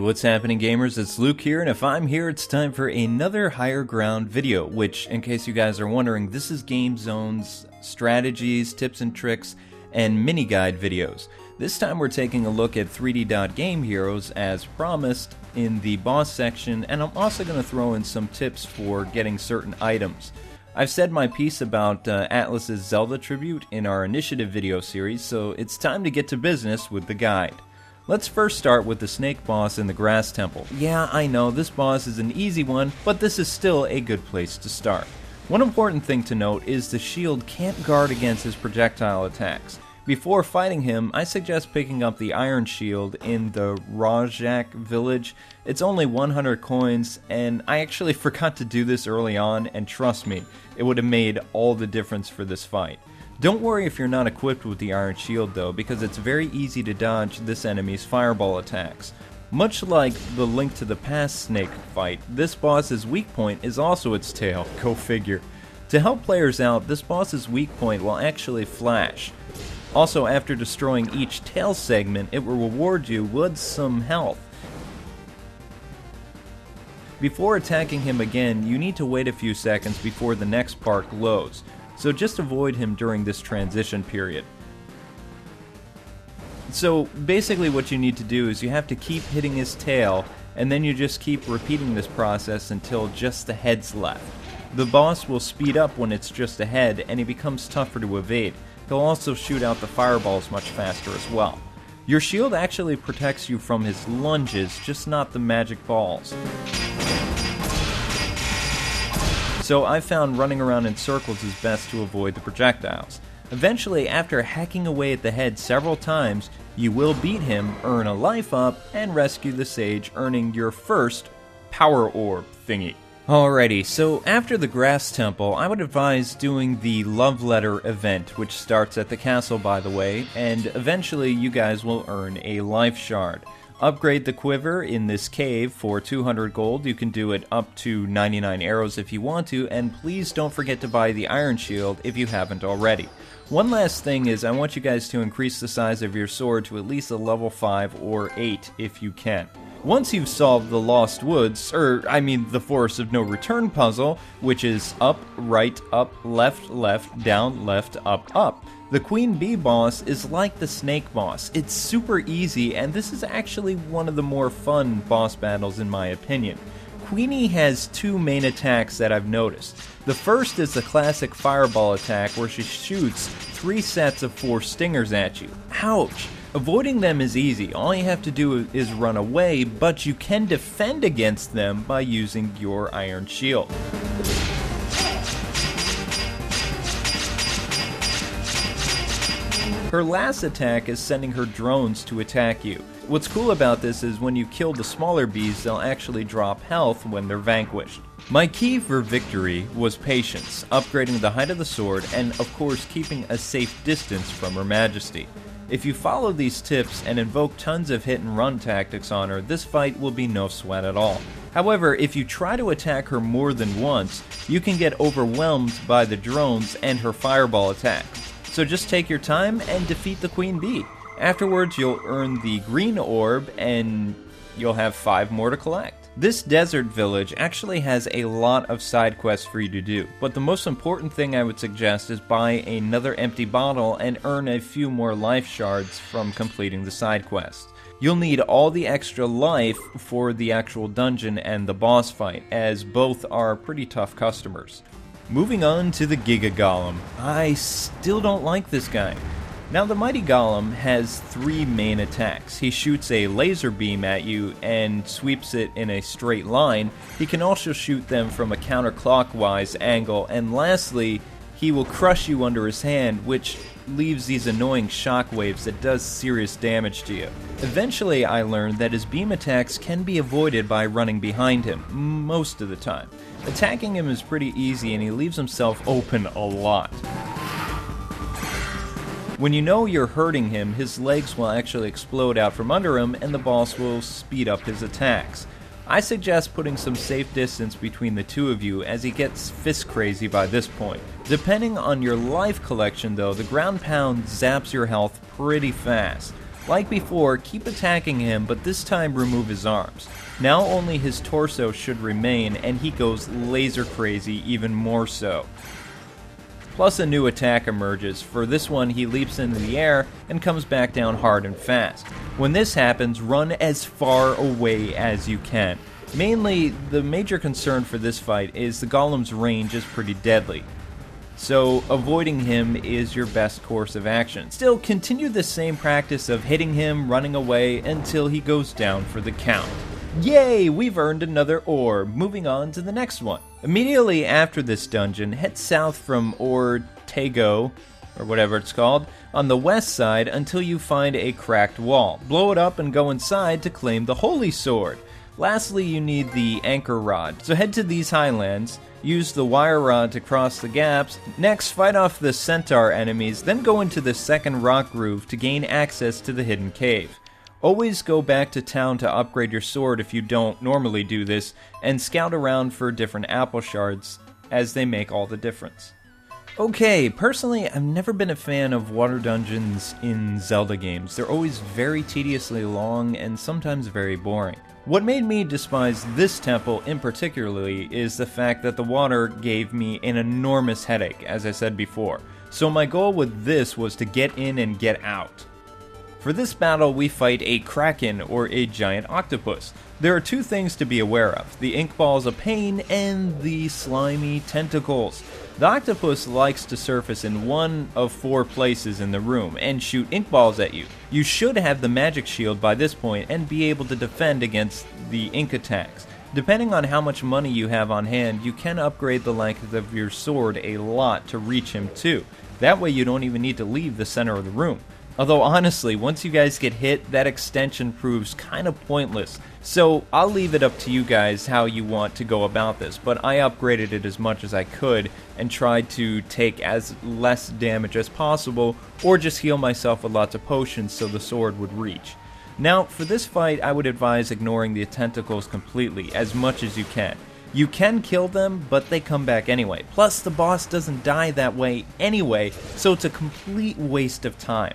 What's happening, gamers? It's Luke here, and if I'm here, it's time for another Higher Ground video, which, in case you guys are wondering, this is GameZone's strategies, tips and tricks, and mini guide videos. This time we're taking a look at 3D Game Heroes as promised in the boss section, and I'm also going to throw in some tips for getting certain items. I've said my piece about Atlas's Zelda tribute in our initiative video series, so it's time to get to business with the guide. Let's first start with the snake boss in the grass temple. Yeah, I know, this boss is an easy one, but this is still a good place to start. One important thing to note is the shield can't guard against his projectile attacks. Before fighting him, I suggest picking up the iron shield in the Rajak village. It's only 100 coins, and I actually forgot to do this early on, and trust me, it would have made all the difference for this fight. Don't worry if you're not equipped with the iron shield though, because it's very easy to dodge this enemy's fireball attacks. Much like the Link to the Past snake fight, this boss's weak point is also its tail, go figure. To help players out, this boss's weak point will actually flash. Also, after destroying each tail segment, it will reward you with some health. Before attacking him again, you need to wait a few seconds before the next part glows, so just avoid him during this transition period. So basically what you need to do is you have to keep hitting his tail, and then you just keep repeating this process until just the head's left. The boss will speed up when it's just a head, and he becomes tougher to evade. He'll also shoot out the fireballs much faster as well. Your shield actually protects you from his lunges, just not the magic balls. So I found running around in circles is best to avoid the projectiles. Eventually, after hacking away at the head several times, you will beat him, earn a life up, and rescue the sage, earning your first power orb thingy. Alrighty, so after the grass temple, I would advise doing the love letter event, which starts at the castle by the way, and eventually you guys will earn a life shard. Upgrade the quiver in this cave for 200 gold. You can do it up to 99 arrows if you want to, and please don't forget to buy the iron shield if you haven't already. One last thing is I want you guys to increase the size of your sword to at least a level 5 or 8 if you can. Once you've solved the Lost Woods, the Forest of No Return puzzle, which is up, right, up, left, down, left, up. The Queen Bee boss is like the Snake boss. It's super easy, and this is actually one of the more fun boss battles in my opinion. Queenie has two main attacks that I've noticed. The first is the classic fireball attack where she shoots 3 sets of 4 stingers at you. Ouch! Avoiding them is easy, all you have to do is run away, but you can defend against them by using your iron shield. Her last attack is sending her drones to attack you. What's cool about this is when you kill the smaller bees, they'll actually drop health when they're vanquished. My key for victory was patience, upgrading the height of the sword, and of course keeping a safe distance from Her Majesty. If you follow these tips and invoke tons of hit and run tactics on her, this fight will be no sweat at all. However, if you try to attack her more than once, you can get overwhelmed by the drones and her fireball attack. So just take your time and defeat the Queen Bee. Afterwards, you'll earn the green orb and you'll have 5 more to collect. This desert village actually has a lot of side quests for you to do, but the most important thing I would suggest is buy another empty bottle and earn a few more life shards from completing the side quest. You'll need all the extra life for the actual dungeon and the boss fight, as both are pretty tough customers. Moving on to the Giga Golem. I still don't like this guy. Now the Mighty Golem has 3 main attacks. He shoots a laser beam at you and sweeps it in a straight line. He can also shoot them from a counterclockwise angle, and lastly, he will crush you under his hand, which leaves these annoying shockwaves that does serious damage to you. Eventually I learned that his beam attacks can be avoided by running behind him, most of the time. Attacking him is pretty easy and he leaves himself open a lot. When you know you're hurting him, his legs will actually explode out from under him and the boss will speed up his attacks. I suggest putting some safe distance between the two of you as he gets fist crazy by this point. Depending on your life collection though, the ground pound zaps your health pretty fast. Like before, keep attacking him, but this time remove his arms. Now only his torso should remain, and he goes laser crazy even more so. Plus a new attack emerges. For this one, he leaps into the air and comes back down hard and fast. When this happens, run as far away as you can. Mainly, the major concern for this fight is the golem's range is pretty deadly, so avoiding him is your best course of action. Still, continue the same practice of hitting him, running away, until he goes down for the count. Yay! We've earned another orb. Moving on to the next one. Immediately after this dungeon, head south from Ortego, or whatever it's called, on the west side until you find a cracked wall. Blow it up and go inside to claim the Holy Sword. Lastly, you need the anchor rod. So head to these highlands, use the wire rod to cross the gaps. Next, fight off the centaur enemies, then go into the second rock groove to gain access to the hidden cave. Always go back to town to upgrade your sword if you don't normally do this, and scout around for different apple shards, as they make all the difference. Okay, personally, I've never been a fan of water dungeons in Zelda games. They're always very tediously long and sometimes very boring. What made me despise this temple in particularly is the fact that the water gave me an enormous headache, as I said before. So my goal with this was to get in and get out. For this battle, we fight a kraken, or a giant octopus. There are two things to be aware of: the ink balls of pain and the slimy tentacles. The octopus likes to surface in one of 4 places in the room and shoot ink balls at you. You should have the magic shield by this point and be able to defend against the ink attacks. Depending on how much money you have on hand, you can upgrade the length of your sword a lot to reach him too. That way you don't even need to leave the center of the room. Although honestly, once you guys get hit, that extension proves kind of pointless. So I'll leave it up to you guys how you want to go about this, but I upgraded it as much as I could and tried to take as less damage as possible, or just heal myself with lots of potions so the sword would reach. Now, for this fight, I would advise ignoring the tentacles completely, as much as you can. You can kill them, but they come back anyway. Plus, the boss doesn't die that way anyway, so it's a complete waste of time.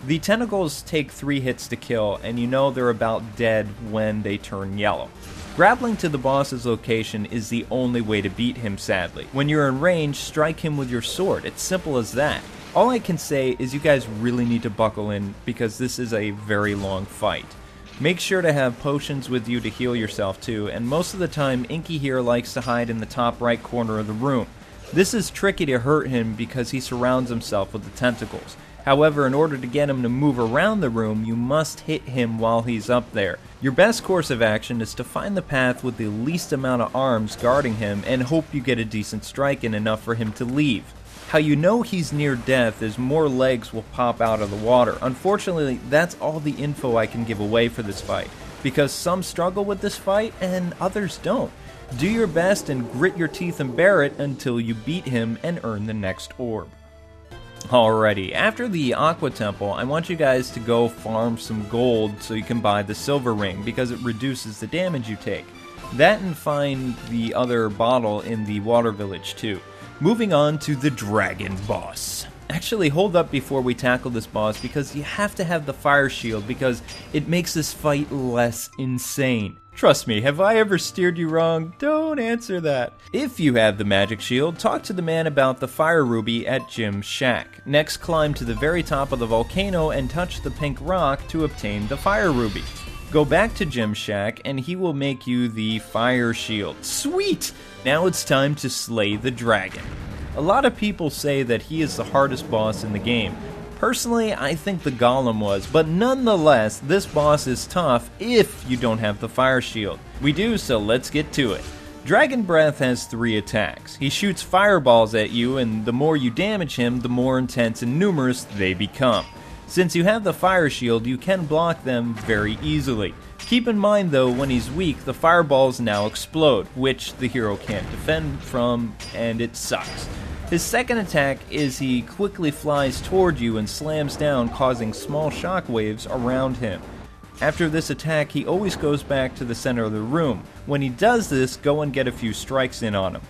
The tentacles take 3 hits to kill, and you know they're about dead when they turn yellow. Grappling to the boss's location is the only way to beat him, sadly. When you're in range, strike him with your sword. It's simple as that. All I can say is you guys really need to buckle in, because this is a very long fight. Make sure to have potions with you to heal yourself too, and most of the time Inky here likes to hide in the top right corner of the room. This is tricky to hurt him because he surrounds himself with the tentacles. However, in order to get him to move around the room, you must hit him while he's up there. Your best course of action is to find the path with the least amount of arms guarding him and hope you get a decent strike in enough for him to leave. How you know he's near death is more legs will pop out of the water. Unfortunately, that's all the info I can give away for this fight, because some struggle with this fight and others don't. Do your best and grit your teeth and bear it until you beat him and earn the next orb. Alrighty, after the Aqua Temple, I want you guys to go farm some gold so you can buy the silver ring, because it reduces the damage you take. That, and find the other bottle in the water village too. Moving on to the dragon boss. Actually, hold up before we tackle this boss, because you have to have the fire shield, because it makes this fight less insane. Trust me, have I ever steered you wrong? Don't answer that. If you have the magic shield, talk to the man about the fire ruby at Jim's shack. Next, climb to the very top of the volcano and touch the pink rock to obtain the fire ruby. Go back to Jim's shack and he will make you the fire shield. Sweet! Now it's time to slay the dragon. A lot of people say that he is the hardest boss in the game. Personally, I think the golem was, but nonetheless, this boss is tough if you don't have the fire shield. We do, so let's get to it. Dragon Breath has 3 attacks. He shoots fireballs at you, and the more you damage him, the more intense and numerous they become. Since you have the fire shield, you can block them very easily. Keep in mind though, when he's weak, the fireballs now explode, which the hero can't defend from, and it sucks. His second attack is he quickly flies toward you and slams down, causing small shockwaves around him. After this attack, he always goes back to the center of the room. When he does this, go and get a few strikes in on him.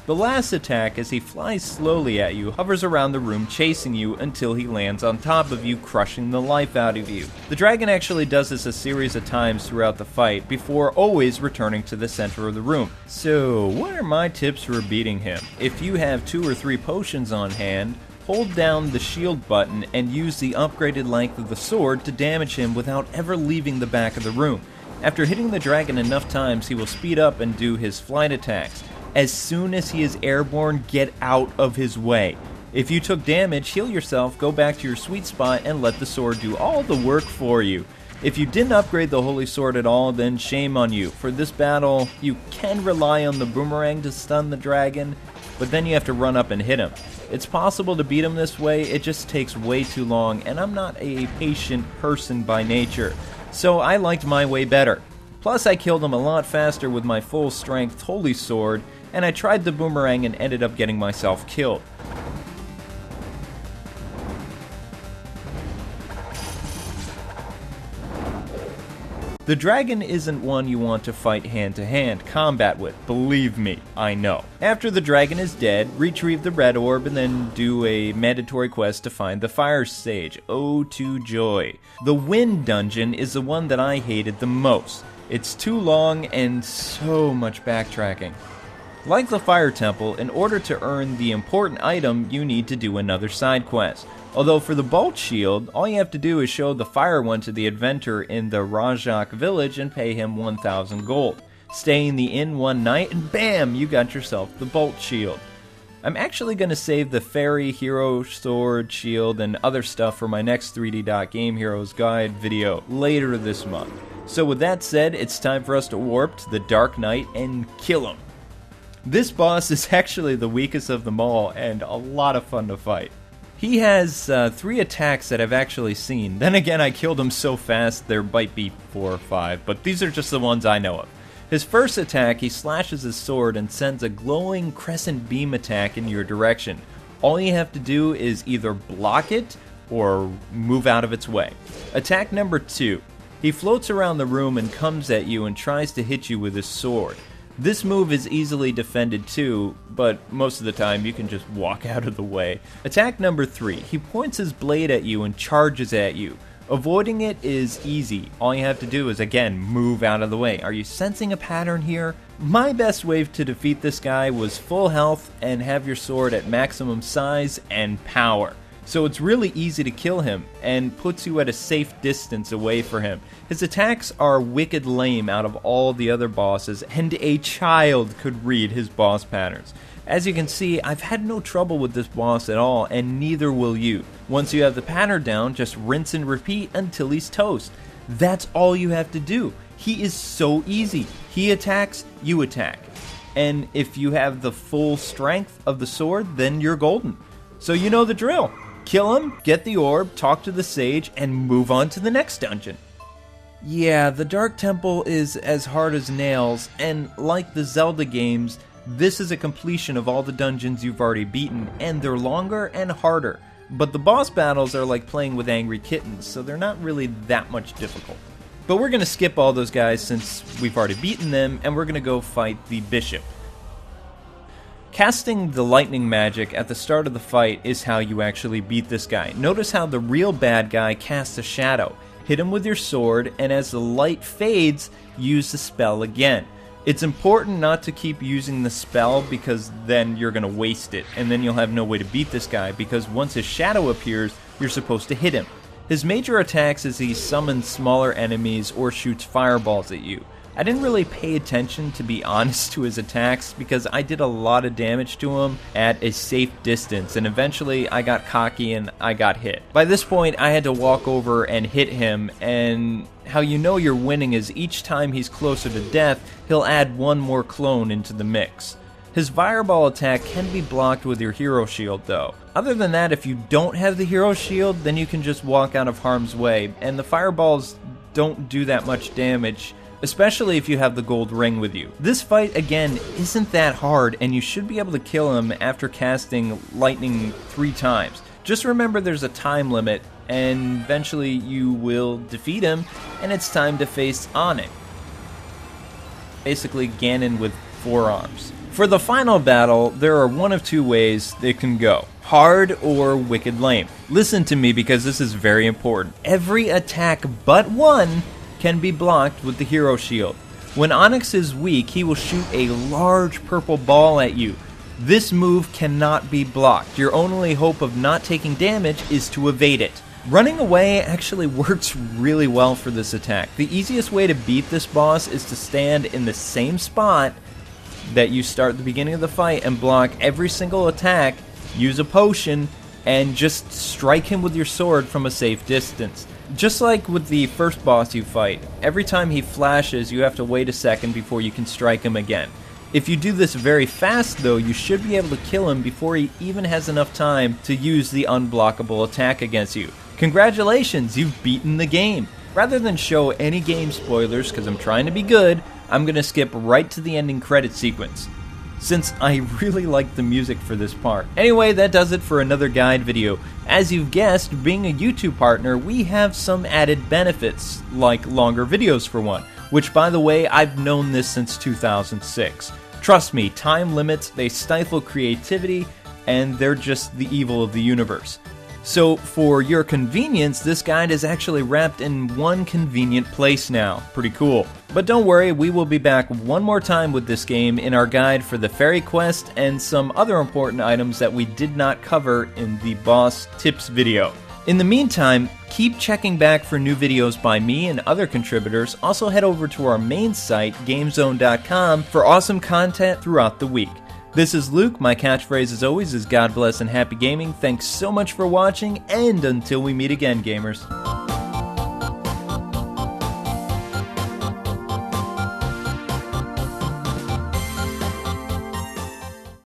The last attack, as he flies slowly at you, hovers around the room chasing you until he lands on top of you, crushing the life out of you. The dragon actually does this a series of times throughout the fight, before always returning to the center of the room. So, what are my tips for beating him? If you have 2 or 3 potions on hand, hold down the shield button and use the upgraded length of the sword to damage him without ever leaving the back of the room. After hitting the dragon enough times, he will speed up and do his flight attacks. As soon as he is airborne, get out of his way. If you took damage, heal yourself, go back to your sweet spot, and let the sword do all the work for you. If you didn't upgrade the holy sword at all, then shame on you. For this battle, you can rely on the boomerang to stun the dragon, but then you have to run up and hit him. It's possible to beat him this way, it just takes way too long, and I'm not a patient person by nature, so I liked my way better. Plus, I killed him a lot faster with my full strength holy sword, and I tried the boomerang and ended up getting myself killed. The dragon isn't one you want to fight hand-to-hand combat with, believe me, I know. After the dragon is dead, retrieve the red orb and then do a mandatory quest to find the fire sage. Oh, to joy. The wind dungeon is the one that I hated the most. It's too long and so much backtracking. Like the fire temple, in order to earn the important item, you need to do another side quest. Although for the bolt shield, all you have to do is show the fire one to the inventor in the Rajak village and pay him 1,000 gold. Stay in the inn one night and bam, you got yourself the bolt shield. I'm actually going to save the fairy, hero, sword, shield, and other stuff for my next 3D Game Heroes guide video later this month. So with that said, it's time for us to warp to the Dark Knight and kill him. This boss is actually the weakest of them all and a lot of fun to fight. He has 3 attacks that I've actually seen. Then again, I killed him so fast there might be 4 or 5, but these are just the ones I know of. His first attack, he slashes his sword and sends a glowing crescent beam attack in your direction. All you have to do is either block it or move out of its way. Attack number 2. He floats around the room and comes at you and tries to hit you with his sword. This move is easily defended too, but most of the time you can just walk out of the way. Attack number 3. He points his blade at you and charges at you. Avoiding it is easy. All you have to do is, again, move out of the way. Are you sensing a pattern here? My best way to defeat this guy was full health and have your sword at maximum size and power. So it's really easy to kill him and puts you at a safe distance away from him. His attacks are wicked lame out of all the other bosses, and a child could read his boss patterns. As you can see, I've had no trouble with this boss at all, and neither will you. Once you have the pattern down, just rinse and repeat until he's toast. That's all you have to do. He is so easy. He attacks, you attack. And if you have the full strength of the sword, then you're golden. So you know the drill. Kill him, get the orb, talk to the sage, and move on to the next dungeon. Yeah, the Dark Temple is as hard as nails, and like the Zelda games, this is a completion of all the dungeons you've already beaten, and they're longer and harder. But the boss battles are like playing with angry kittens, so they're not really that much difficult. But we're going to skip all those guys since we've already beaten them, and we're going to go fight the bishop. Casting the lightning magic at the start of the fight is how you actually beat this guy. Notice how the real bad guy casts a shadow. Hit him with your sword, and as the light fades, use the spell again. It's important not to keep using the spell because then you're going to waste it, and then you'll have no way to beat this guy because once his shadow appears, you're supposed to hit him. His major attacks is he summons smaller enemies or shoots fireballs at you. I didn't really pay attention, to be honest, to his attacks because I did a lot of damage to him at a safe distance, and eventually I got cocky and I got hit. By this point, I had to walk over and hit him, and how you know you're winning is each time he's closer to death, he'll add one more clone into the mix. His fireball attack can be blocked with your hero shield though. Other than that, if you don't have the hero shield, then you can just walk out of harm's way, and the fireballs don't do that much damage, especially if you have the gold ring with you. This fight, again, isn't that hard, and you should be able to kill him after casting lightning 3 times. Just remember there's a time limit, and eventually you will defeat him, and it's time to face Onyx. Basically Ganon with 4 arms. For the final battle, there are one of two ways it can go: hard or wicked lame. Listen to me because this is very important. Every attack but one can be blocked with the hero shield. When Onyx is weak, he will shoot a large purple ball at you. This move cannot be blocked. Your only hope of not taking damage is to evade it. Running away actually works really well for this attack. The easiest way to beat this boss is to stand in the same spot that you start at the beginning of the fight and block every single attack, use a potion, and just strike him with your sword from a safe distance. Just like with the first boss you fight, every time he flashes you have to wait a second before you can strike him again. If you do this very fast though, you should be able to kill him before he even has enough time to use the unblockable attack against you. Congratulations, you've beaten the game! Rather than show any game spoilers, because I'm trying to be good, I'm going to skip right to the ending credit sequence, since I really like the music for this part. Anyway, that does it for another guide video. As you've guessed, being a YouTube partner, we have some added benefits, like longer videos for one, which by the way, I've known this since 2006. Trust me, time limits, they stifle creativity, and they're just the evil of the universe. So for your convenience, this guide is actually wrapped in one convenient place now. Pretty cool. But don't worry, we will be back one more time with this game in our guide for the Fairy Quest and some other important items that we did not cover in the boss tips video. In the meantime, keep checking back for new videos by me and other contributors. Also head over to our main site, GameZone.com, for awesome content throughout the week. This is Luke. My catchphrase as always is God bless and happy gaming. Thanks so much for watching, and until we meet again, gamers.